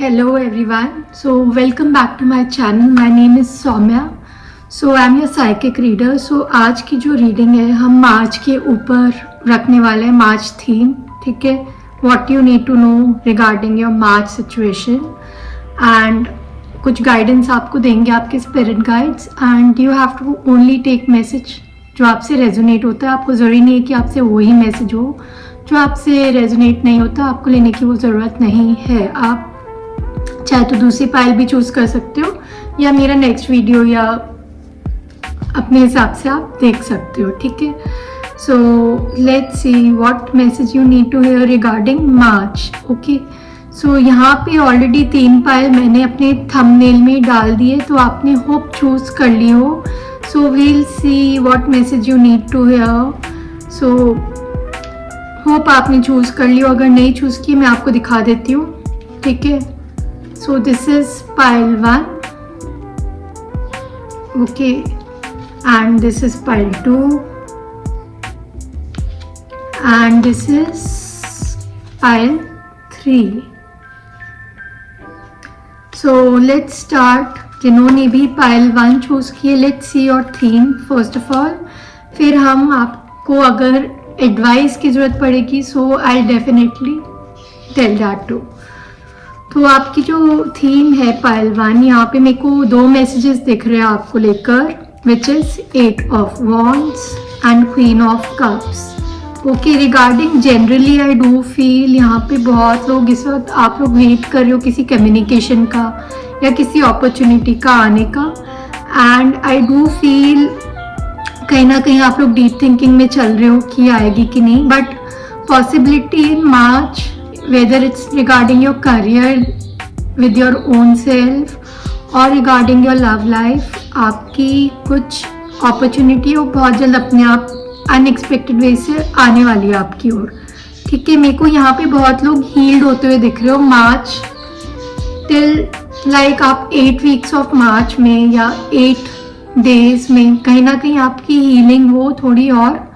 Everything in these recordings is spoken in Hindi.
Hello everyone. So welcome back to my channel. My name is Soumya. So I am your psychic reader. So आज की जो रीडिंग है हम मार्च के ऊपर रखने वाले हैं, मार्च थीम. ठीक है, What you need to know regarding your March situation and कुछ गाइडेंस आपको देंगे आपके spirit guides and you have to only take message जो आपसे रेजोनेट होता है. आपको ज़रूरी नहीं है कि आपसे वही मैसेज हो. जो आपसे रेजोनेट नहीं होता आपको लेने की वो ज़रूरत नहीं है. आप चाहे तो दूसरी फाइल भी चूज़ कर सकते हो या मेरा नेक्स्ट वीडियो या अपने हिसाब से आप देख सकते हो. ठीक है, so let's see what message you need to hear regarding March. Okay, so यहाँ पे ऑलरेडी 3 फाइल मैंने अपने थंबनेल में डाल दिए तो आपने होप चूज़ कर ली हो. So we'll see what message you need to hear. So hope आपने चूज़ कर लियो. अगर नहीं चूज़ की मैं आपको दिखा देती हूँ. ठीक है, so this is pile 1, okay, and this is pile 2 and this is pile 3. so let's start. जिन्होंने भी pile 1 चूज़ किए, let's see your theme first of all. फिर हम आपको अगर एडवाइस की ज़रूरत पड़ेगी so I'll definitely tell that too. तो आपकी जो थीम है पाइल 1, यहाँ पे मेरे को 2 मैसेजेस दिख रहे हैं आपको लेकर, which is 8 of wands and queen of cups. Okay, regarding generally I do feel यहाँ पे बहुत लोग इस वक्त आप लोग वेट कर रहे हो किसी कम्युनिकेशन का या किसी अपॉर्चुनिटी का आने का. एंड आई डू फील कहीं ना कहीं आप लोग डीप थिंकिंग में चल रहे हो कि आएगी कि नहीं. But possibility in March, whether it's regarding your career with your own self or regarding your love life, आपकी कुछ अपॉर्चुनिटी वो बहुत जल्द अपने आप अनएक्सपेक्टेड वे से आने वाली है आपकी ओर. ठीक है, मेरे को यहाँ पे बहुत लोग हील्ड होते हुए दिख रहे हो मार्च टिल लाइक आप 8 वीक्स ऑफ मार्च में या 8 डेज में कहीं ना कहीं आपकी हीलिंग वो थोड़ी और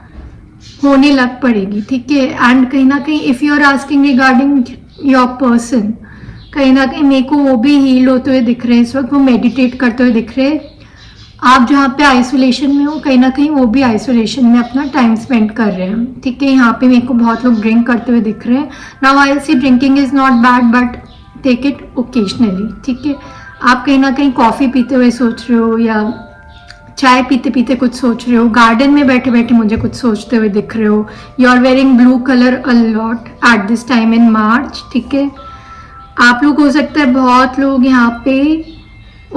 होने लग पड़ेगी. ठीक है, एंड कहीं ना कहीं if you are asking regarding your person, कहीं ना कहीं मेरे को वो भी हील होते हुए दिख रहे हैं इस वक्त. वो मेडिटेट करते हुए दिख रहे हैं. आप जहाँ पे आइसोलेशन में हो कहीं ना कहीं वो भी आइसोलेशन में अपना टाइम स्पेंड कर रहे हैं. ठीक है, यहाँ पे मेरे को बहुत लोग ड्रिंक करते हुए दिख रहे हैं. Now I see drinking is not bad but take it occasionally. ठीक है, आप कहीं ना कहीं कॉफ़ी पीते हुए सोच रहे हो या चाय पीते पीते कुछ सोच रहे हो, गार्डन में बैठे बैठे मुझे कुछ सोचते हुए दिख रहे हो. You are wearing blue colour a lot at this time in March. ठीक है, आप लोग हो सकता है बहुत लोग यहाँ पे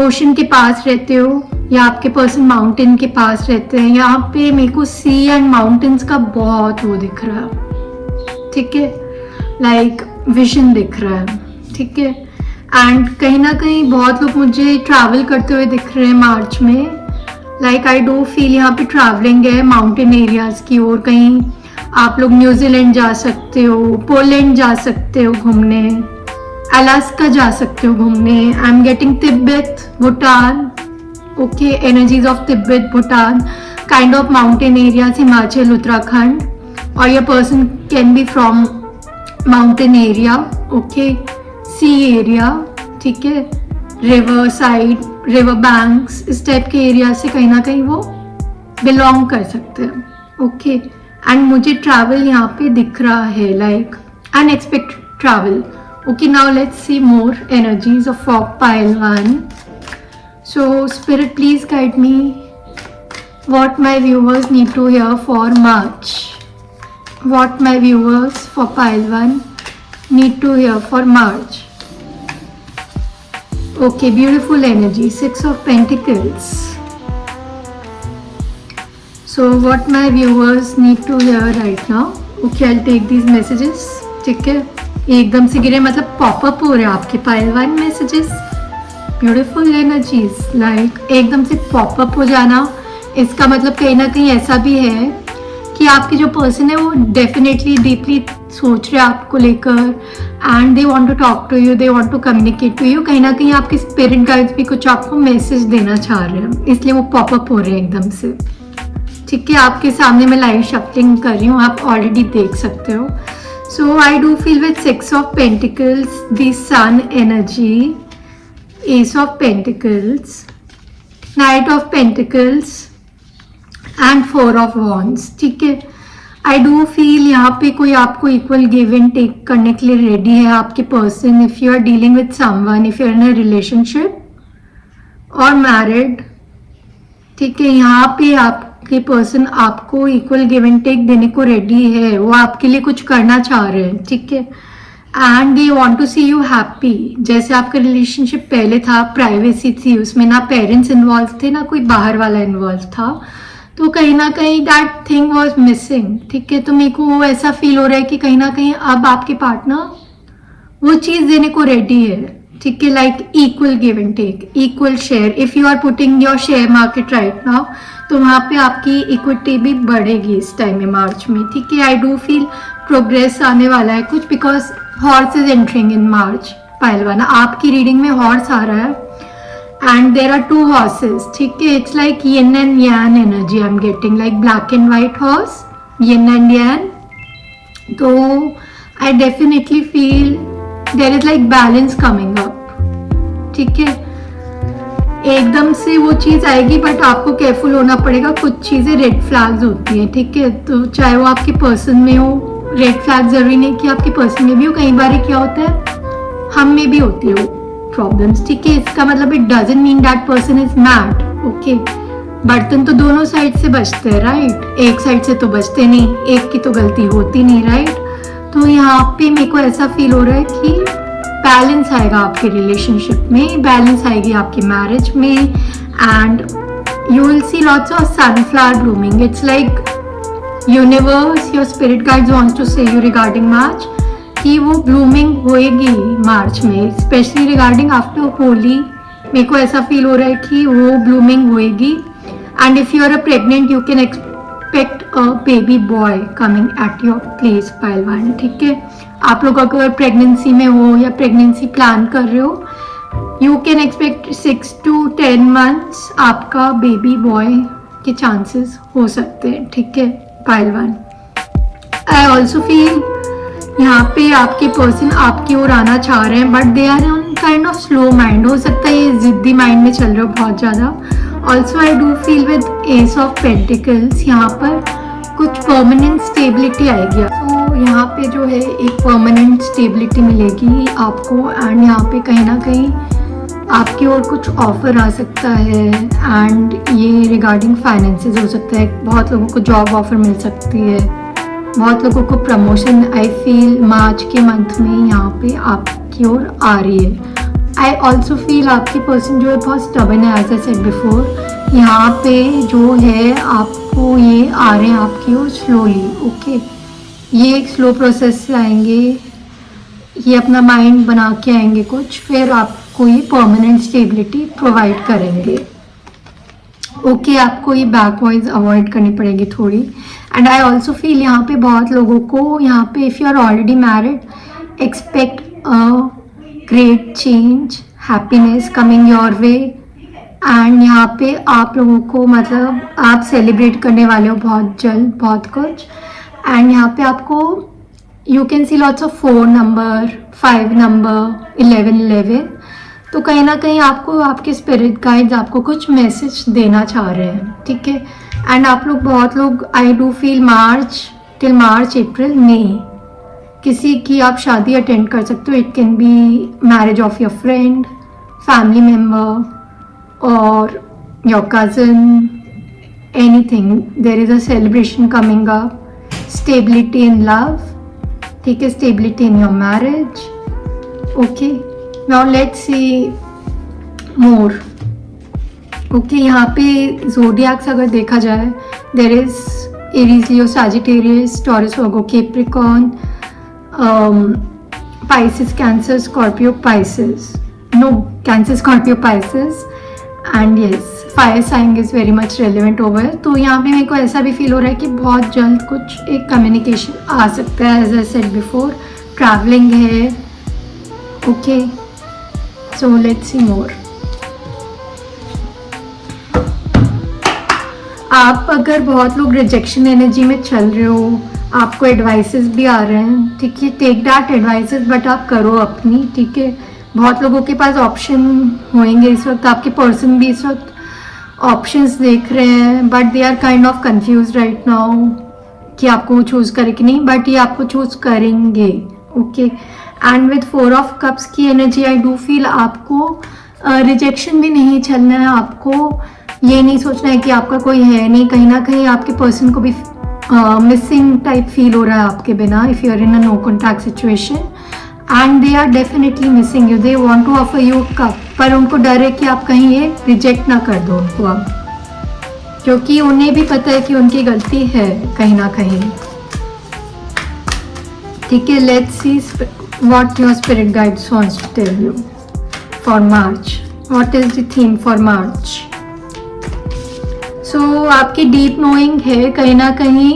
ओशन के पास रहते हो या आपके पर्सन माउंटेन के पास रहते हैं. यहाँ पे मेरे को सी एंड माउंटेन्स का बहुत वो दिख रहा है. ठीक है, लाइक विजन दिख रहा है. ठीक है, एंड कहीं ना कहीं बहुत लोग मुझे ट्रैवल करते हुए दिख रहे हैं मार्च में. लाइक आई डू फील यहाँ पे ट्रैवलिंग है माउंटेन एरियाज़ की ओर. कहीं आप लोग न्यूजीलैंड जा सकते हो, पोलैंड जा सकते हो घूमने, अलास्का जा सकते हो घूमने. I am getting Tibet, Bhutan. Okay, energies of Tibet, Bhutan, kind of mountain areas, Himachal, Uttarakhand. और your person can be from mountain area. Okay, sea area. ठीक है, रिवर साइड, रिवर बैंक्स, इस टाइप के एरिया से कहीं ना कहीं वो बिलोंग कर सकते हैं. ओके, एंड मुझे ट्रैवल यहाँ पे दिख रहा है like unexpected travel. Okay, now let's see more energies of pile 1. So spirit please guide me what my viewers need to hear for March. What my viewers for pile 1 need to hear for March. Okay, beautiful energy, 6 of Pentacles. So what my viewers need to hear right now. Okay, I'll take these messages. ठीक है, एकदम से गिरे मतलब पॉपअप हो रहे हैं आपके pile 1 messages. Beautiful energies, like एकदम से पॉपअप हो जाना. इसका मतलब कहीं ना कहीं ऐसा भी है कि आपके जो पर्सन है वो डेफिनेटली डीपली सोच रहे हैं आपको लेकर and they want to talk to you, they want to communicate to you. कहीं ना कहीं आपके स्पिरिट गाइड्स भी कुछ आपको मैसेज देना चाह रहे हैं, इसलिए वो पॉपअप हो रहे हैं एकदम से. ठीक है, आपके सामने मैं लाइव शफलिंग कर रही हूँ, आप ऑलरेडी देख सकते हो. So I do feel with Six of Pentacles, the Sun energy, Ace of Pentacles, Knight of Pentacles and 4 of wands. ठीक है, आई डू फील यहाँ पे कोई आपको इक्वल गिव एंड टेक करने के लिए रेडी है आपके person. If you are dealing with someone, if you are in a relationship और मैरिड, ठीक है, यहाँ पे आपके पर्सन आपको इक्वल गिव एंड टेक देने को रेडी है. वो आपके लिए कुछ करना चाह रहे हैं. ठीक है, and they want to see you happy. जैसे आपका रिलेशनशिप पहले था, प्राइवेसी थी, उसमें ना पेरेंट्स इन्वॉल्व थे ना कोई बाहर वाला इन्वॉल्व था, तो कहीं ना कहीं दैट थिंग वॉज मिसिंग. ठीक है, तो मेरे को ऐसा फील हो रहा है कि कहीं ना कहीं अब आपके पार्टनर वो चीज़ देने को रेडी है. ठीक है, like equal give and take, equal share. If you are putting your share market right now, तो वहाँ पे आपकी इक्विटी भी बढ़ेगी इस टाइम में, मार्च में. ठीक है, आई डू फील प्रोग्रेस आने वाला है कुछ, because horse is entering in March. पहलवान, आपकी रीडिंग में हॉर्स आ रहा है and there are 2 horses. ठीक है, it's like yin and yang energy I'm getting, like black and white horse, yin and yang. तो I definitely feel there is like balance coming up. ठीक है, एकदम से वो चीज़ आएगी, बट आपको केयरफुल होना पड़ेगा. कुछ चीज़ें रेड फ्लैग्स होती हैं. ठीक है, तो चाहे वो आपके पर्सन में हो, रेड फ्लैग जरूरी नहीं कि आपके पर्सन में भी हो. कई बार क्या होता है, हम में भी होती है प्रॉब्लम्स. ठीक है, इसका मतलब it doesn't mean that person is mad. Okay, बर्तन तो दोनों साइड से बचते हैं, राइट? एक साइड से तो बचते नहीं, एक की तो गलती होती नहीं, राइट? तो यहाँ पे मेरे को ऐसा फील हो रहा है कि बैलेंस आएगा आपके रिलेशनशिप में, बैलेंस आएगी आपके मैरिज में, and you will see lots of sunflower blooming. It's like universe, your spirit guides wants to say you regarding March कि वो ब्लूमिंग होएगी मार्च में, स्पेशली रिगार्डिंग आफ्टर होली. मेरे को ऐसा फील हो रहा है कि वो ब्लूमिंग होएगी. And if you are a pregnant, you can expect a baby boy coming at your place पहलवान. ठीक है, आप लोग अगर प्रेगनेंसी में हो या प्रेगनेंसी प्लान कर रहे हो, you can expect 6 to 10 months आपका बेबी बॉय के चांसेस हो सकते हैं. ठीक है पहलवान, आई ऑल्सो फील यहाँ पे आपके पर्सन आपकी ओर आना चाह रहे हैं, but they are on kind of slow mind. हो सकता है ये जिद्दी माइंड में चल रहे हो बहुत ज़्यादा. Also I do feel with ace of pentacles, यहाँ पर कुछ परमानेंट स्टेबिलिटी आएगी. तो यहाँ पे जो है एक परमानेंट स्टेबिलिटी मिलेगी आपको, एंड यहाँ पे कहीं ना कहीं आपकी ओर कुछ ऑफर आ सकता है, एंड ये रिगार्डिंग फाइनेंसेस हो सकता है. बहुत लोगों को जॉब ऑफर मिल सकती है, बहुत लोगों को प्रमोशन आई फील मार्च के मंथ में यहाँ पे आपकी ओर आ रही है. आई ऑल्सो फील आपकी पर्सन जो है बहुत स्टबर्न है, एज आई सेड बिफोर. यहाँ पे जो है आपको ये आ रहे हैं आपकी ओर स्लोली. ओके, ये एक स्लो प्रोसेस से आएंगे, ये अपना माइंड बना के आएंगे कुछ, फिर आपको ये परमानेंट स्टेबिलिटी प्रोवाइड करेंगे. ओके, आपको ये बैक वॉइस अवॉइड करनी पड़ेगी थोड़ी. एंड आई ऑल्सो फील यहाँ पे बहुत लोगों को, यहाँ पे if you are already married, expect a great change, happiness coming your way. And यहाँ पे आप लोगों को मतलब आप सेलिब्रेट करने वाले हो बहुत जल्द बहुत कुछ. एंड यहाँ पे आपको you can see lots of 4 number, 5 number, 11. तो कहीं ना कहीं आपको आपके स्पिरिट गाइड्स आपको कुछ मैसेज देना चाह रहे हैं. ठीक है, एंड आप लोग बहुत लोग, I do feel March till March, April, May किसी की आप शादी अटेंड कर सकते हो. It can be marriage of your friend, family member और your cousin, anything. There is a celebration coming up, stability in love. ठीक है, stability in your marriage. Okay, now let's see more. Okay, यहाँ पे ज़ोडिएक्स अगर देखा जाए, there is Aries, Leo, Sagittarius, Taurus, Virgo, Capricorn, Pisces, cancer, Scorpio, Pisces, no, Cancer, Scorpio, Pisces, and yes, fire sign is very much relevant over. तो यहाँ पे मेरे को ऐसा भी फील हो रहा है कि बहुत जल्द कुछ एक कम्युनिकेशन आ सकता है. As I said before, travelling है. Okay, so let's see more. आप अगर बहुत लोग रिजेक्शन एनर्जी में चल रहे हो, आपको एडवाइसेस भी आ रहे हैं, ठीक है, टेक दैट एडवाइसेस, बट आप करो अपनी, ठीक है। बहुत लोगों के पास ऑप्शन होंगे इस वक्त, आपके पर्सन भी इस वक्त ऑप्शंस देख रहे हैं, but they are kind of confuse right now कि आपको चूज करे कि नहीं, बट ये आपको चूज करेंगे, okay. And with 4 of cups की एनर्जी आई डू फील आपको रिजेक्शन भी नहीं चलना है, आपको ये नहीं सोचना है कि आपका कोई है नहीं, कहीं ना कहीं आपके पर्सन को भी मिसिंग टाइप फील हो रहा है आपके बिना, if you are in a no contact situation, and they are definitely missing you, they want to offer you cup, पर उनको डर है कि आप कहीं ये रिजेक्ट ना कर दो उनको अब, क्योंकि उन्हें भी पता है कि उनकी गलती है कहीं ना कहीं, ठीक है। Let's see what your spirit guides wants to tell you for March, what is the theme for March. So आपकी डीप नोइंग है, कहीं ना कहीं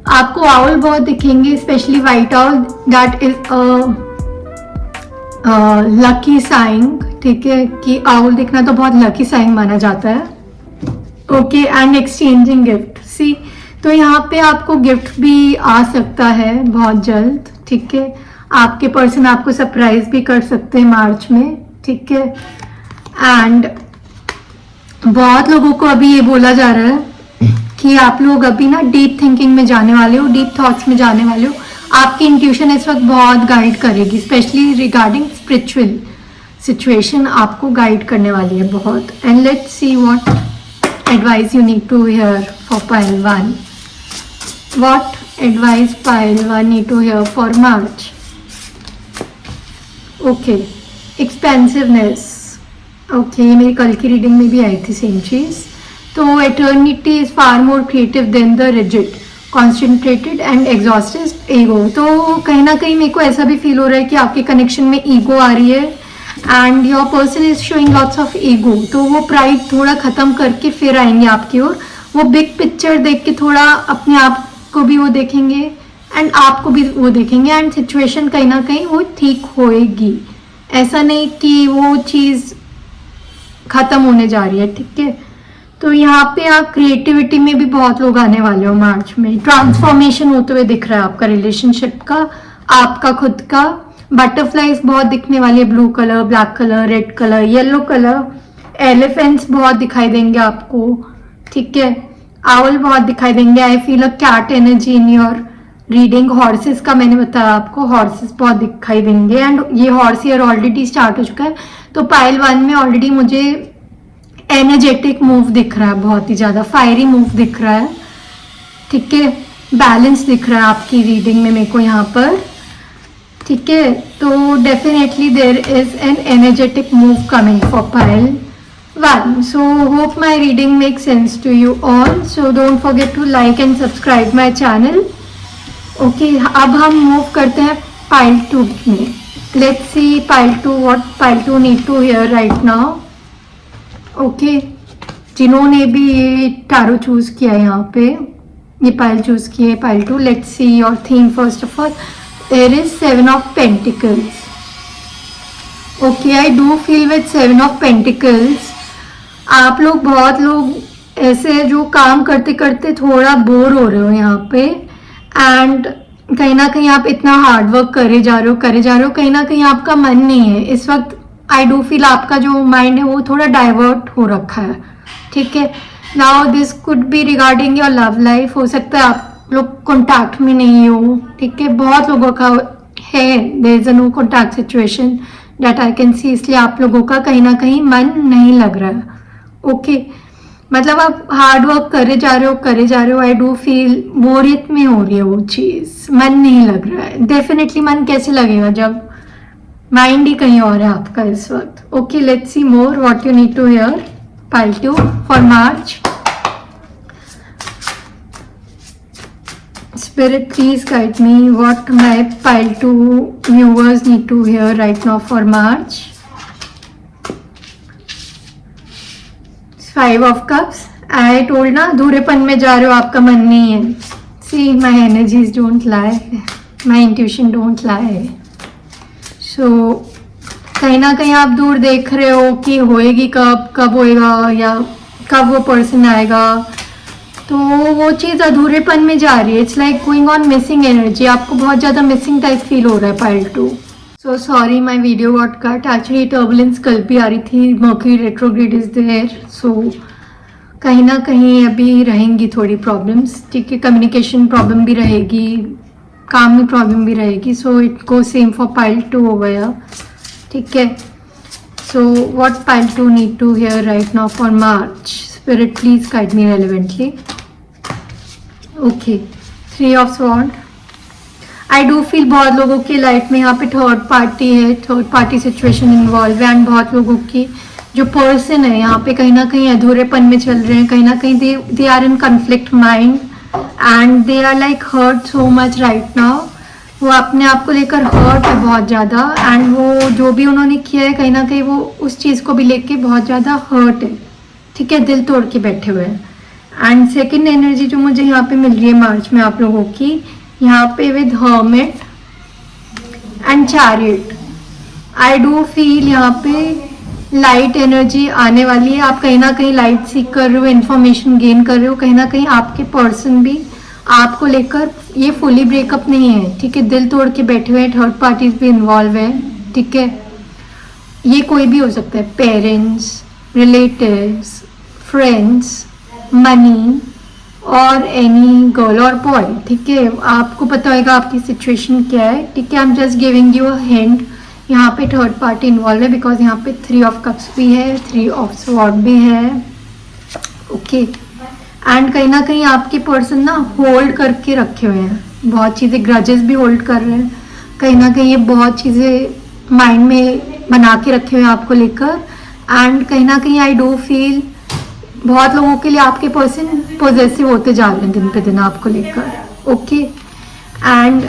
आपको आउल बहुत दिखेंगे, specially white owl, that is lucky sign, ठीक है, कि आउल दिखना तो बहुत लकी साइन माना जाता है, ओके। एंड एक्सचेंजिंग गिफ्ट, सी, तो यहाँ पे आपको गिफ्ट भी आ सकता है बहुत जल्द, ठीक है। आपके पर्सन आपको सरप्राइज भी कर सकते हैं मार्च में, ठीक है। एंड बहुत लोगों को अभी ये बोला जा रहा है कि आप लोग अभी ना डीप थिंकिंग में जाने वाले हो, डीप थॉट्स में जाने वाले हो, आपकी इंट्यूशन इस वक्त बहुत गाइड करेगी, स्पेशली रिगार्डिंग स्पिरिचुअल सिचुएशन आपको गाइड करने वाली है बहुत। And let's see what advice you need to hear for pile 1, what advice pile 1 need to hear for March, okay. Expensiveness, okay, ये मेरी कल की रीडिंग में भी आई थी सेम चीज़। तो eternity is far more creative than the rigid, concentrated and exhausted ego. तो कहीं ना कहीं मेरे को ऐसा भी फील हो रहा है कि आपके कनेक्शन में ईगो आ रही है, and your person is showing lots of ego, तो वो प्राइड थोड़ा ख़त्म करके फिर आएंगे आपकी ओर, वो बिग पिक्चर देख के थोड़ा अपने आप को भी वो देखेंगे एंड आपको भी वो देखेंगे, एंड सिचुएशन कहीं ना कहीं वो ठीक होएगी, ऐसा नहीं कि वो चीज़ खत्म होने जा रही है, ठीक है। तो यहाँ पे आप क्रिएटिविटी में भी बहुत लोग आने वाले हो मार्च में, ट्रांसफॉर्मेशन होते हुए दिख रहा है आपका रिलेशनशिप का, आपका खुद का। बटरफ्लाइज बहुत दिखने वाली है, blue colour, black colour, red colour, yellow colour, elephants बहुत दिखाई देंगे आपको, ठीक है। आउल बहुत दिखाई देंगे, I feel a cat energy in your reading. Horses का मैंने बताया आपको, हॉर्सेस बहुत दिखाई देंगे, एंड ये हॉर्स ईयर ऑलरेडी स्टार्ट हो चुका है, तो पाइल 1 में ऑलरेडी मुझे एनर्जेटिक मूव दिख रहा है, बहुत ही ज़्यादा फायरी मूव दिख रहा है, ठीक है। बैलेंस दिख रहा है आपकी रीडिंग में मेरे को यहाँ पर, ठीक है। तो definitely there is an energetic move coming for pile 1. So hope my reading makes sense to you all. So don't forget to like and subscribe my channel. Okay, अब हम मूव करते हैं पाइल 2 में. Let's see pile 2 what pile 2 need to hear right now. Okay, जिन्होंने भी ये टारो चूज किया है यहाँ पे, ये पाइल चूज की है pile 2. Let's see your theme first of all. There is 7 of Pentacles. Okay, I do feel with 7 of Pentacles. आप लोग बहुत लोग ऐसे जो काम करते करते थोड़ा बोर हो रहे हो यहाँ पे, एंड कहीं ना कहीं आप इतना हार्ड वर्क करे जा रहे हो, कहीं ना कहीं आपका मन नहीं है इस वक्त. आई डू फील आपका जो माइंड है वो थोड़ा डाइवर्ट हो रखा है, ठीक है. Now this could be regarding your love life. हो सकता है आप लोग कॉन्टैक्ट में नहीं हो, ठीक है. बहुत लोगों का है, there is a no contact situation that I can see, इसलिए आप लोगों का कहीं ना कहीं मन नहीं लग रहा है. ओके, मतलब आप हार्ड वर्क करे जा रहे हो. आई डू फील बोरियत में हो रही है वो चीज़, मन नहीं लग रहा है. डेफिनेटली मन कैसे लगेगा जब माइंड ही कहीं और है आपका इस वक्त. Okay, let's see more what you need to hear pile 2 for March. Spirit, please guide me what my pile 2 viewers need to hear right now for March. 5 of Cups. I told ना धूरेपन में जा रहे हो, आपका मन नहीं है. See, my energies don't lie, my intuition don't lie. So कहीं ना कहीं आप दूर देख रहे हो कि होएगी कब होएगा, या कब वो पर्सन आएगा, तो वो चीज़ अधूरेपन में जा रही है. It's like going on missing energy. आपको बहुत ज़्यादा मिसिंग टाइप फील हो रहा है pile 2. So sorry my video got cut. Actually turbulence कल भी आ रही थी. Mercury retrograde is there. So कहीं ना कहीं अभी रहेंगी थोड़ी प्रॉब्लम्स. ठीक है, कम्युनिकेशन प्रॉब्लम भी रहेगी, काम में प्रॉब्लम भी रहेगी. So it go same for pile 2 हो गया. ठीक है. So what pile 2 need to hear right now for March. Spirit please guide me relevantly. Okay, 3 of sword. I do feel बहुत लोगों की लाइफ में यहाँ पे थर्ड पार्टी है, थर्ड पार्टी सिचुएशन इन्वॉल्व है. एंड बहुत लोगों की जो पर्सन है यहाँ पे कहीं ना कहीं अधूरेपन में चल रहे हैं. कहीं ना कहीं they are in conflict mind and they are like hurt so much right now. वो अपने आप को लेकर हर्ट है बहुत ज़्यादा. एंड वो जो भी उन्होंने किया है कहीं ना कहीं वो उस चीज़ को भी लेके बहुत ज़्यादा हर्ट है. ठीक है, दिल तोड़ के बैठे हुए हैं. एंड सेकेंड एनर्जी जो मुझे यहाँ पे मिल रही है मार्च में आप लोगों की, यहाँ पे with hermit and chariot. I do feel यहाँ पे लाइट एनर्जी आने वाली है. आप कहीं ना कहीं लाइट सीख कर रहे हो, इन्फॉर्मेशन गेन कर रहे हो. कहीं ना कहीं आपके पर्सन भी आपको लेकर ये फुली ब्रेकअप नहीं है. ठीक है, दिल तोड़ के बैठे हुए हैं. थर्ड पार्टीज भी इन्वॉल्व है. ठीक है, ये कोई भी हो सकता है. पेरेंट्स, रिलेटिव्स, फ्रेंड्स, मनी और एनी गर्ल और बॉय. ठीक है, आपको पता होगा आपकी सिचुएशन क्या है. ठीक है, I am just giving you a hint. यहाँ पे थर्ड पार्टी इन्वॉल्व है बिकॉज यहाँ पे 3 ऑफ कप्स भी है, 3 ऑफ स्वॉर्ड भी है. ओके, एंड कहीं ना कहीं आपके पर्सन ना होल्ड करके रखे हुए हैं. बहुत चीज़ें, ग्रजेस भी होल्ड कर रहे हैं. कहीं ना कहीं ये बहुत चीज़ें माइंड में बना के रखे हुए हैं आपको लेकर. एंड कहीं ना कहीं आई डू फील बहुत लोगों के लिए आपके पर्सन पॉजिटिव होते जा रहे हैं दिन पे दिन आपको लेकर. Okay, and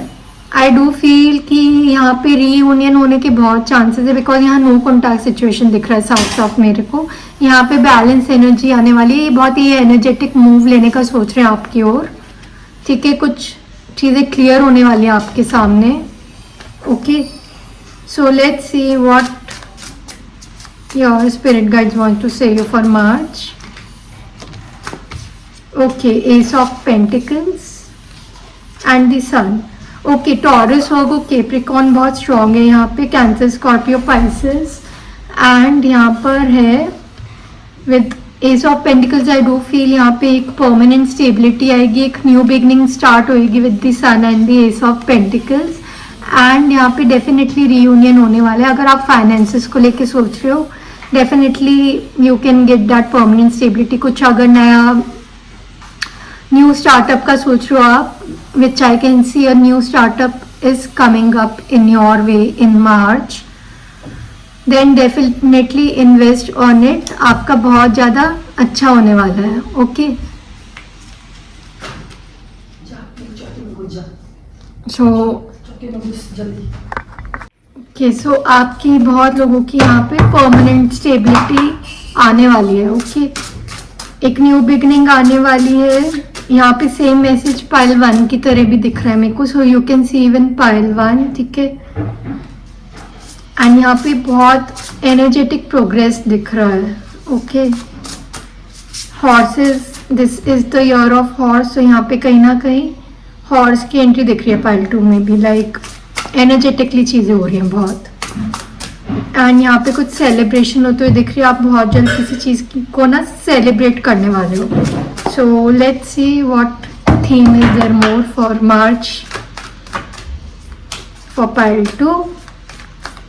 I do feel कि यहाँ पे रीयूनियन होने के बहुत चांसेस है बिकॉज यहाँ नो कॉन्टैक्ट सिचुएशन दिख रहा है साफ साफ मेरे को. यहाँ पे बैलेंस एनर्जी आने वाली है. बहुत ही एनर्जेटिक मूव लेने का सोच रहे हैं आपकी ओर. ठीक है, कुछ चीज़ें क्लियर होने वाली है आपके सामने. Okay, so let's see what your spirit guides want to say you for March. Okay, ace of pentacles and the sun. Okay, Taurus, Virgo, Capricorn बहुत स्ट्रॉन्ग है यहाँ पे. Cancer, Scorpio, Pisces. एंड यहाँ पर है with ace of pentacles. I do feel यहाँ पे एक परमानेंट स्टेबिलिटी आएगी, एक न्यू बिगनिंग स्टार्ट होएगी with the sun and the ace of pentacles. And यहाँ पे डेफिनेटली रीयूनियन होने वाला है. अगर आप फाइनेंसेस को लेके सोच रहे हो definitely you can get that permanent stability. कुछ अगर नया न्यू स्टार्टअप का सोच रहे हो आप, which I can see a new startup is coming up in your way in March, then definitely invest on it. आपका बहुत ज़्यादा अच्छा होने वाला है. ओके, सो आपकी बहुत लोगों की यहाँ पे परमानेंट स्टेबिलिटी आने वाली है. ओके, एक न्यू बिगनिंग आने वाली है. यहाँ पे सेम मैसेज पाइल 1 की तरह भी दिख रहा है मेरे को. So you can see even pile 1. ठीक है, एंड यहाँ पे बहुत एनर्जेटिक प्रोग्रेस दिख रहा है. Okay, horses, this is the year of horse. तो यहाँ पे कहीं ना कहीं हॉर्स की एंट्री दिख रही है पाइल 2 में भी. लाइक एनर्जेटिकली चीज़ें हो रही हैं बहुत. एंड यहाँ पे कुछ सेलिब्रेशन होते हुए दिख रही है. आप बहुत जल्द किसी चीज़ को ना सेलिब्रेट करने वाले हो. So let's see what theme is there more for March for pile 2.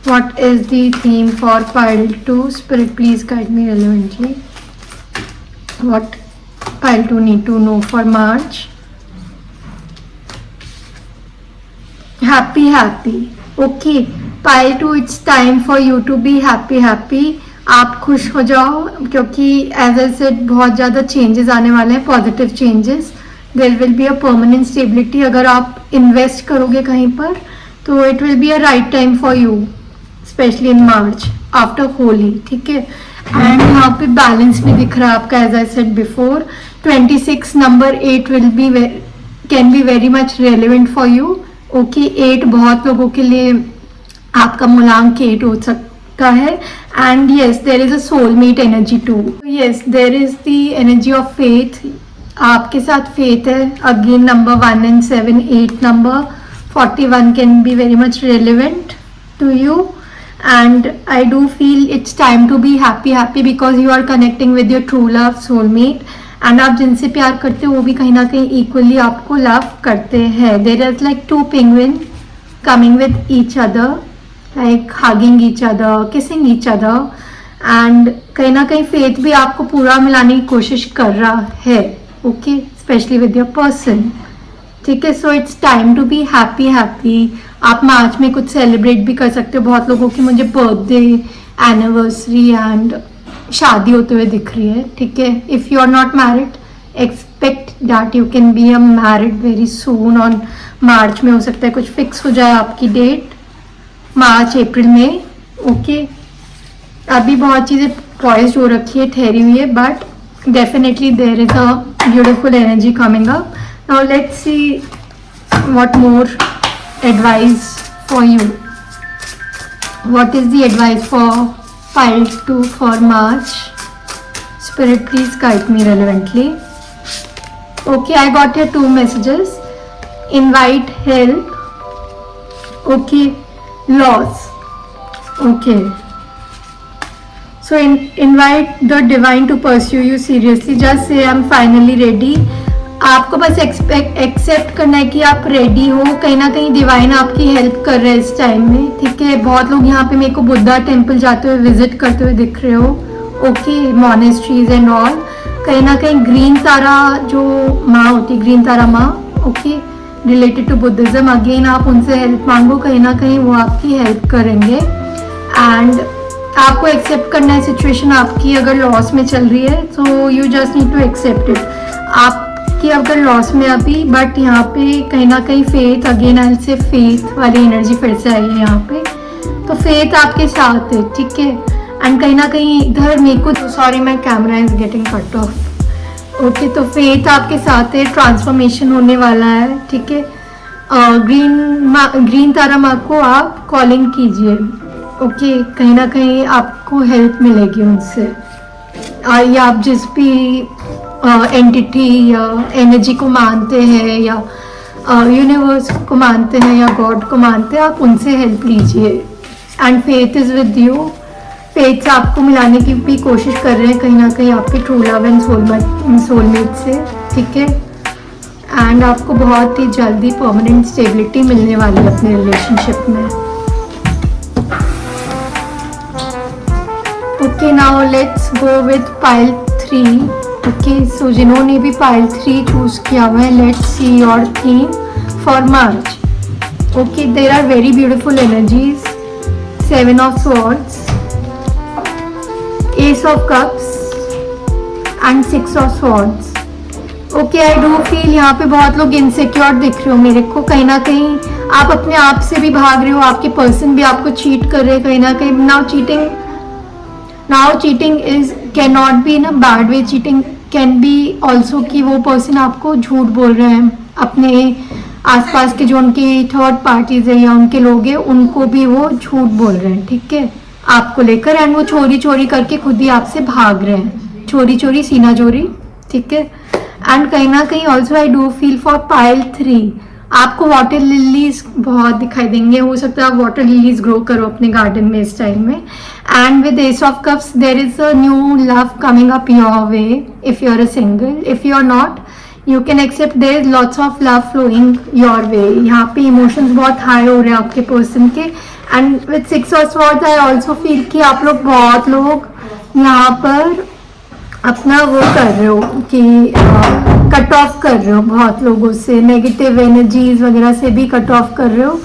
What is the theme for pile 2? Spirit please guide me relevantly. What pile 2 need to know for March. Happy. Okay, pile 2, it's time for you to be happy. आप खुश हो जाओ क्योंकि एज आई सेड बहुत ज़्यादा चेंजेस आने वाले हैं, positive changes. There will be a permanent stability. अगर आप इन्वेस्ट करोगे कहीं पर तो it will be a right time for you, specially in March after Holi. ठीक है, एंड यहाँ पे बैलेंस भी दिख रहा है आपका. As I said before, 26 number 8 will be can be very much relevant for you. Okay, 8 बहुत लोगों के लिए आपका मूलांक 8 हो सकता है. And yes, there is a soulmate energy too. Yes, there is the energy of faith. आपके साथ फेथ है. Again number 1 and 7, 8 number, 41 can be very much relevant to you, and I do feel it's time to be happy because you are connecting with your true love, soulmate, and आप जिनसे प्यार करते हो वो भी कहीं ना कहीं इक्वली आपको लव करते हैं. There is like 2 penguin coming with each other, like hugging each other, kissing each other, and कहीं ना कहीं फेथ भी आपको पूरा मिलाने की कोशिश कर रहा है. Okay, specially with your person. ठीक है, so it's time to be happy. आप मार्च में कुछ सेलिब्रेट भी कर सकते हो. बहुत लोगों की मुझे बर्थडे, एनिवर्सरी एंड शादी होते हुए दिख रही है. ठीक है, if you are not married, expect that you can be a married very soon. On March में हो सकता है कुछ फिक्स हो जाए आपकी डेट, मार्च अप्रैल में. ओके, अभी बहुत चीज़ें पॉइज्ड हो रखी है, ठहरी हुई है, but definitely there is a beautiful energy coming up. Now let's see what more advice for you. What is the advice for pile 2 for March? Spirit, please guide me relevantly. Okay, I got here 2 messages. Invite help. Okay, loss. Okay, so invite the divine to pursue you seriously. Just say I'm finally ready. आपको बस एक्सेप्ट करना है कि आप रेडी हो. कहीं ना कहीं डिवाइन आपकी हेल्प कर रहे हैं इस टाइम में. ठीक है, बहुत लोग यहाँ पे मेरे को बुद्धा टेम्पल जाते हुए विजिट करते हुए दिख रहे हो. Okay, monasteries and all. कहीं ना कहीं ग्रीन तारा जो माँ होती है, ग्रीन तारा माँ, okay, related to Buddhism. Again आप उनसे हेल्प मांगो, कहीं ना कहीं वो आपकी हेल्प करेंगे. एंड आपको एक्सेप्ट करना है सिचुएशन आपकी. अगर लॉस में चल रही है तो you just need to accept it. आपकी अगर लॉस में अभी, बट यहाँ पे कहीं ना कहीं फेथ, अगेन आई से फेथ वाली एनर्जी फिर से आई है यहाँ पे. तो फेथ आपके साथ है. ठीक है, एंड कहीं ना कहीं इधर मेरे को, sorry my camera is getting cut off. Okay, तो फेथ आपके साथ है. ट्रांसफॉर्मेशन होने वाला है. ठीक है, ग्रीन तारा माँ को आप कॉलिंग कीजिए. ओके, कहीं ना कहीं आपको हेल्प मिलेगी उनसे. या आप जिस भी एंटिटी या एनर्जी को मानते हैं, या यूनिवर्स को मानते हैं, या गॉड को मानते हैं, आप उनसे हेल्प लीजिए. And faith is with you. Faith से आपको मिलाने की भी कोशिश कर रहे हैं कहीं ना कहीं आपके ट्रू लव एंड सोलमेट से. ठीक है, एंड आपको बहुत ही जल्दी परमानेंट स्टेबिलिटी मिलने वाली है अपने रिलेशनशिप में. Okay, now let's go with pile 3. Okay, so जिन्होंने भी पाइल 3 चूज किया हुआ है, let's see your theme for March. Okay, there are very beautiful energies. 7 of swords, Ace of cups and 6 of swords. Okay, I do feel यहाँ पे बहुत लोग इनसिक्योर दिख रहे हो मेरे को. कहीं ना कहीं आप अपने आप से भी भाग रहे हो. आपके पर्सन भी आपको चीट कर रहे हैं कहीं ना कहीं. Now cheating is can not be in a bad way. Cheating can be also कि वो पर्सन आपको झूठ बोल रहे हैं. अपने आसपास के जो उनके थर्ड पार्टीज है या उनके लोग हैं, उनको भी वो झूठ बोल रहे हैं. ठीक है, आपको लेकर. एंड वो चोरी करके खुद ही आपसे भाग रहे हैं. चोरी सीना चोरी. ठीक है, एंड कहीं ना कहीं also I do feel for pile 3 आपको वाटर लिलीज बहुत दिखाई देंगे. हो सकता है आप वाटर लिलीज ग्रो करो अपने गार्डन में इस टाइम में. And with ace of cups there is a new love coming up your way if you are a single. If you are not, you can accept there is lots of love flowing your way. यहाँ पे इमोशंस बहुत हाई हो रहे हैं आपके पर्सन के. And with 6 of swords I also feel कि आप लोग बहुत लोग यहाँ पर अपना वो कर रहे हो कि कट ऑफ कर रहे हो बहुत लोगों से. नेगेटिव एनर्जीज वगैरह से भी कट ऑफ कर रहे हो.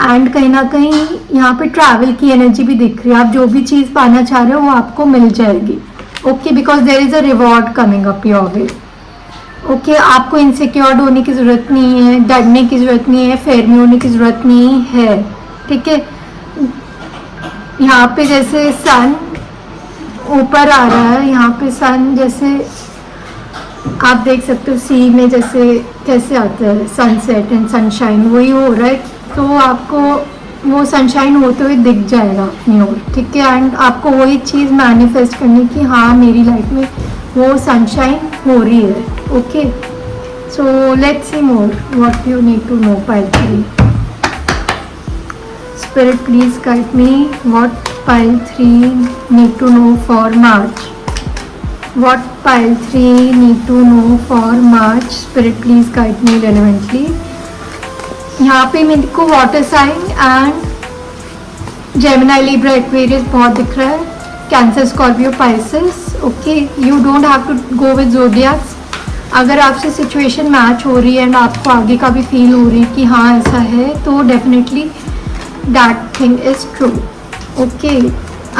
एंड कहीं ना कहीं यहाँ पे ट्रैवल की एनर्जी भी दिख रही है. आप जो भी चीज़ पाना चाह रहे हो वो आपको मिल जाएगी. Okay, because there is a reward coming up your way. Okay, आपको इनसिक्योर्ड होने की ज़रूरत नहीं है, डरने की ज़रूरत नहीं है, फेयर में होने की ज़रूरत नहीं है. ठीक है, यहाँ पे जैसे सन ऊपर आ रहा है. यहाँ पे सन जैसे आप देख सकते हो सी में जैसे कैसे आता है सनसेट एंड सनशाइन, वही हो रहा है. तो आपको वो सनशाइन होते हुए दिख जाएगा अपनी ओर. ठीक है, एंड आपको वही चीज़ मैनिफेस्ट करनी कि हाँ मेरी लाइफ में वो सनशाइन हो रही है. Okay, so let's see more what you need to know. Pile 3. Spirit, please guide me. What pile 3 need to know for March? What pile 3 need to know for March? Spirit, please guide me relevantly. यहाँ पे मेरे को water sign and Gemini Libra Aquarius बहुत दिख रहा है, Cancer Scorpio Pisces. Okay, you don't have to go with zodiacs. अगर आपसे सिचुएशन मैच हो रही है एंड आपको आगे का भी फील हो रही है कि हाँ ऐसा है, तो definitely that thing is true. Okay,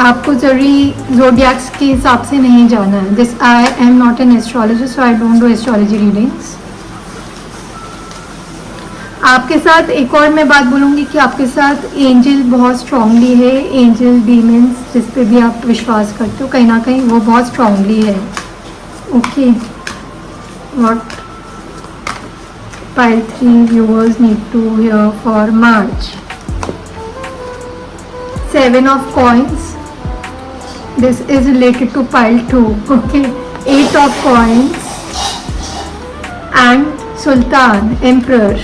आपको ज़रूरी ज़ोडियाक्स के हिसाब से नहीं जाना है. This I am not an astrologer, so I don't do astrology readings. आपके साथ एक और मैं बात बोलूँगी कि आपके साथ एंजल बहुत स्ट्रांगली है. एंजल डीमंस जिस पे भी आप विश्वास करते हो, कहीं ना कहीं वो बहुत स्ट्रांगली है. Okay, what pile 3 viewers need to hear for March? 7 of coins. This is related to pile 2. Okay, 8 of coins and Sultan, Emperor.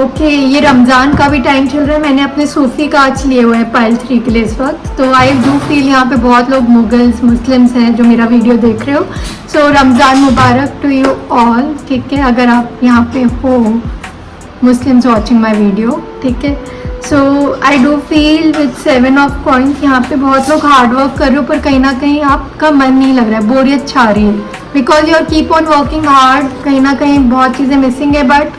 Okay, ये रमज़ान का भी टाइम चल रहा है. मैंने अपने सूफी कार्ड्स लिए हुए हैं पाइल 3 के लिए इस वक्त. तो आई डू फील यहाँ पे बहुत लोग मुगल्स मुस्लिम्स हैं जो मेरा वीडियो देख रहे हो. सो रमज़ान मुबारक टू यू ऑल. ठीक है, अगर आप यहाँ पे हो मुस्लिम्स वॉचिंग माई वीडियो. ठीक है, so I do feel with 7 of coins यहाँ पे बहुत लोग हार्ड वर्क कर रहे हो, पर कहीं ना कहीं आपका मन नहीं लग रहा है, बोरियत छा रही है. Because you are keep on working hard. कहीं ना कहीं बहुत चीज़ें मिसिंग है, बट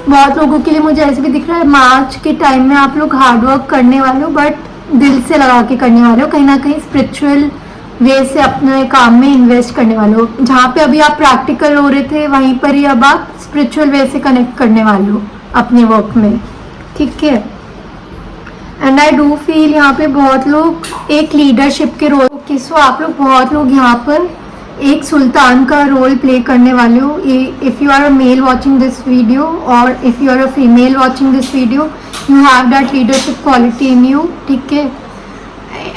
बहुत लोगों के लिए मुझे ऐसे भी दिख रहा है मार्च के टाइम में आप लोग हार्ड वर्क करने वाले हो, बट दिल से लगा के करने वाले हो. कहीं ना कहीं स्पिरिचुअल वे से अपने काम में इन्वेस्ट करने वाले हो. जहाँ पे अभी आप प्रैक्टिकल हो रहे थे, वहीं पर ही अब आप स्पिरिचुअल वे से कनेक्ट करने वाले हो अपने वर्क में. ठीक है, एंड आई डू फील यहाँ पे बहुत लोग एक लीडरशिप के रोल. ओके, सो आप लोग बहुत लोग यहाँ पर एक सुल्तान का रोल प्ले करने वाले हो. If you are a male watching this video और if you are a female watching this video, you have that leadership quality in you. ठीक है,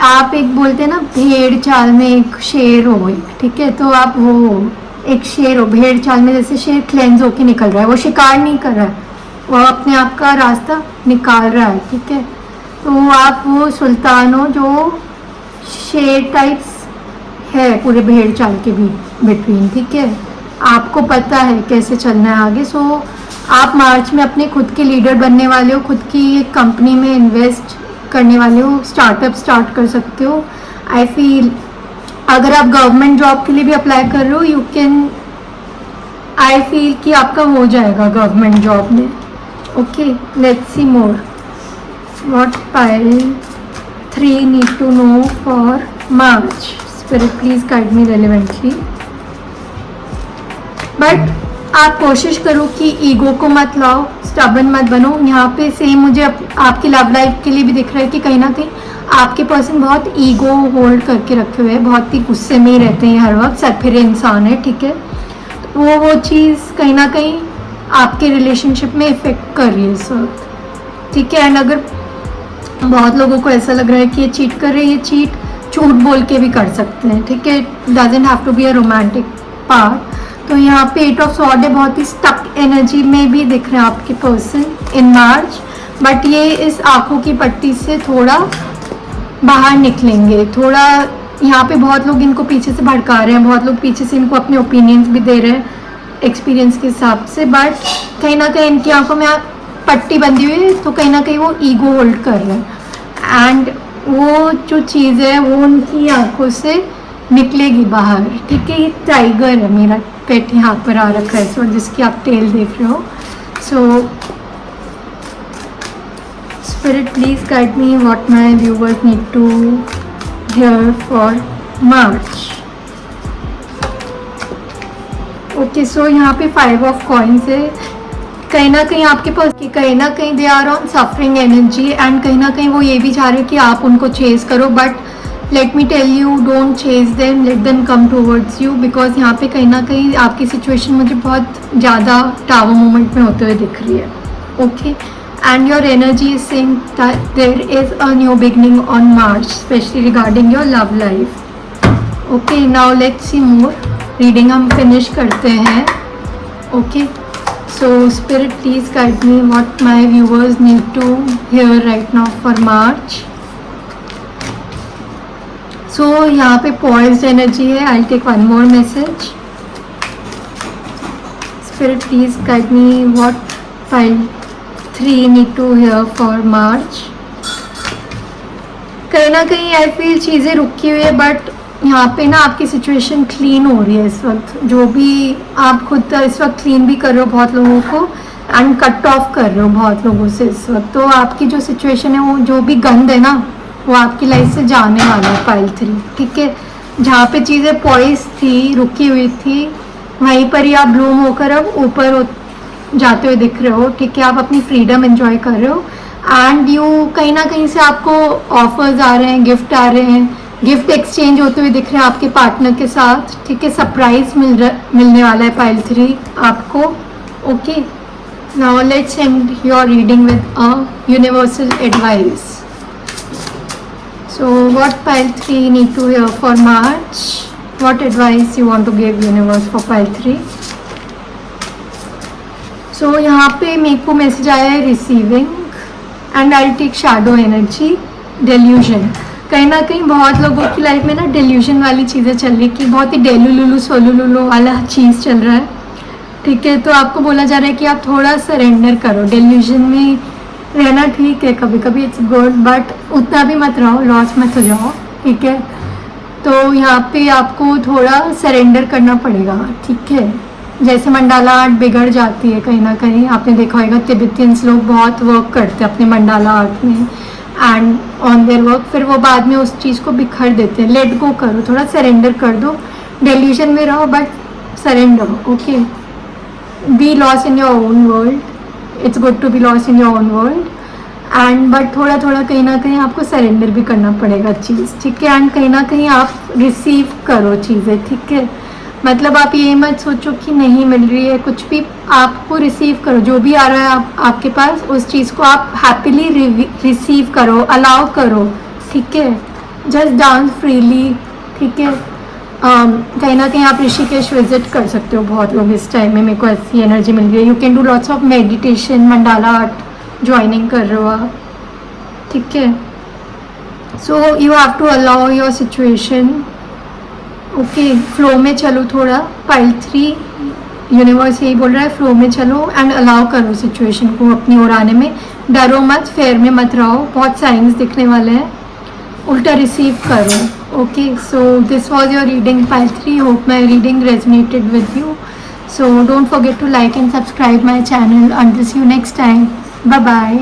आप एक बोलते हैं ना भेड़ चाल में एक शेर हो. ठीक है, तो आप वो एक शेर हो. भेड़ चाल में जैसे शेर क्लेंज होके निकल रहा है, वो शिकार नहीं कर रहा है, वो अपने आप का रास्ता निकाल रहा है. ठीक है, तो आप वो सुल्तान हो जो शेर टाइप्स है पूरे भेड़ चाल के भी बिटवीन. ठीक है, आपको पता है कैसे चलना है आगे. सो आप मार्च में अपने खुद के लीडर बनने वाले हो, खुद की एक कंपनी में इन्वेस्ट करने वाले हो, स्टार्टअप स्टार्ट कर सकते हो. आई फील अगर आप गवर्नमेंट जॉब के लिए भी अप्लाई कर रहे हो, यू कैन, आई फील कि आपका हो जाएगा गवर्नमेंट जॉब में. Okay, let's see more. What pile 3 need to know for March? Spirit, please guide me relevantly. But आप कोशिश करो कि ईगो को मत लाओ, स्टबन मत बनो. यहाँ पे सेम मुझे आपकी लव लाइफ के लिए भी दिख रहा है कि कहीं ना कहीं आपके पर्सन बहुत ईगो होल्ड करके रखे हुए हैं, बहुत ही गुस्से में ही रहते हैं हर वक्त, सरफिरे इंसान है. ठीक है, तो वो चीज़ कहीं ना कहीं आपके रिलेशनशिप में इफ़ेक्ट कर रही है इस वक्त. ठीक है, एंड अगर बहुत लोगों को ऐसा लग रहा है कि ये चीट कर रहे हैं, ये चीट झूठ बोल के भी कर सकते हैं. ठीक है, doesn't have to be a romantic part. तो यहाँ पे 8 ऑफ सॉर्ड है, बहुत ही स्टक एनर्जी में भी दिख रहे हैं आपके पर्सन इन मार्च. बट ये इस आंखों की पट्टी से थोड़ा बाहर निकलेंगे. थोड़ा यहाँ पे बहुत लोग इनको पीछे से भड़का रहे हैं, बहुत लोग पीछे से इनको अपने ओपिनियंस भी दे रहे हैं एक्सपीरियंस के हिसाब से. बट कहीं ना कहीं इनकी आंखों में पट्टी बंधी हुई है, तो कहीं ना कहीं वो ईगो होल्ड कर रहे हैं, एंड वो जो चीज़ है वो उनकी आंखों से निकलेगी बाहर. ठीक है, ये टाइगर है, मेरा पेट यहाँ पर आ रखा है इस वक्त, जिसकी आप टेल देख रहे हो. So spirit, please guide me what my viewers need to hear for March. Okay, so यहाँ पे 5 ऑफ कॉइन्स है. कहीं ना कहीं आपके पास कि कहीं ना कहीं they are on suffering energy, and कहीं ना कहीं वो ये भी चाह रहे हैं कि आप उनको चेज करो. But let me tell you, don't chase them, let them come towards you. Because यहाँ पे कहीं ना कहीं आपकी सिचुएशन मुझे बहुत ज़्यादा टावर मोमेंट में होते हुए दिख रही है. Okay, and your energy is saying that there is a new beginning on March, specially regarding your love life. Okay, now let's see more. Reading हम फिनिश करते हैं. Okay, so spirit please guide me what my viewers need to hear right now for March. So यहाँ पे पॉइज्ड एनर्जी है. I take one more message. Spirit please guide me what pile 3 need to hear for मार्च. कहीं ना कहीं आई फील चीज़ें रुकी हुई है, बट यहाँ पे ना आपकी सिचुएशन क्लीन हो रही है इस वक्त. जो भी आप खुद इस वक्त क्लीन भी कर रहे हो बहुत लोगों को, एंड कट ऑफ कर रहे हो बहुत लोगों से इस वक्त. तो आपकी जो सिचुएशन है, वो जो भी गंद है ना, वो आपकी लाइफ से जाने वाला है पाइल 3. ठीक है, जहाँ पे चीज़ें पॉइज थी, रुकी हुई थी, वहीं पर ही आप ब्लूम होकर अब ऊपर जाते हुए दिख रहे हो. ठीक है, आप अपनी फ्रीडम एंजॉय कर रहे हो. एंड यू कहीं ना कहीं से आपको ऑफर्स आ रहे हैं, गिफ्ट आ रहे हैं, गिफ्ट एक्सचेंज होते हुए दिख रहे हैं आपके पार्टनर के साथ. ठीक है, सरप्राइज मिलने वाला है पाइल 3 आपको. Okay, now let's end your reading with a universal advice. So what pile 3 need to hear for March. What advice you want to give universe for pile 3. So यहाँ पे मेरे को मैसेज आया है receiving, and I take shadow energy, delusion. कहीं ना कहीं बहुत लोगों की लाइफ में ना डेल्यूजन वाली चीज़ें चल रही, कि बहुत ही डेलू लुलू सोलू लुलू वाला चीज़ चल रहा है. ठीक है, तो आपको बोला जा रहा है कि आप थोड़ा सरेंडर करो. डेल्यूजन में रहना ठीक है, कभी कभी इट्स गुड, बट उतना भी मत रहो, लॉस मत हो जाओ. ठीक है, तो यहाँ पे आपको थोड़ा सरेंडर करना पड़ेगा. ठीक है, जैसे मंडाला आर्ट बिगड़ जाती है कहीं ना कहीं, आपने देखा होगा तिब्बतियंस लोग बहुत वर्क करते हैं अपने मंडाला आर्ट में एंड ऑन देयर वर्क, फिर वो बाद में उस चीज़ को बिखर देते हैं. लेट गो करो, थोड़ा सरेंडर कर दो. डेल्यूजन में रहो but surrender. Okay, be lost in your own world. It's good to be lost in your own world, and but थोड़ा थोड़ा कहीं ना कहीं आपको सरेंडर भी करना पड़ेगा चीज़. ठीक है, एंड कहीं ना कहीं आप रिसीव करो चीज़ें. ठीक है, मतलब आप ये मत सोचो कि नहीं मिल रही है कुछ भी, आपको रिसीव करो. जो भी आ रहा है आपके पास, उस चीज़ को आप हैप्पीली रिसीव करो, अलाउ करो. ठीक है, जस्ट डांस फ्रीली. ठीक है, कहीं ना कहीं आप ऋषिकेश विजिट कर सकते हो बहुत लोग इस टाइम में. मेरे को ऐसी एनर्जी मिल रही है. You can do lots of meditation, mandala art joining कर रहे हो आप. ठीक है, so you have to allow your situation. Okay, flow में चलो थोड़ा. पाइल 3 यूनिवर्स यही बोल रहा है, फ्लो में चलो एंड अलाउ करो सिचुएशन को अपनी ओर आने में. डरो मत, फेयर में मत रहो. बहुत साइंस दिखने वाले हैं, उल्टा रिसीव करो. Okay, so this was your reading pile 3. Hope my reading resonated with you. So don't forget to like and subscribe my channel. Until see you next time. Bye bye.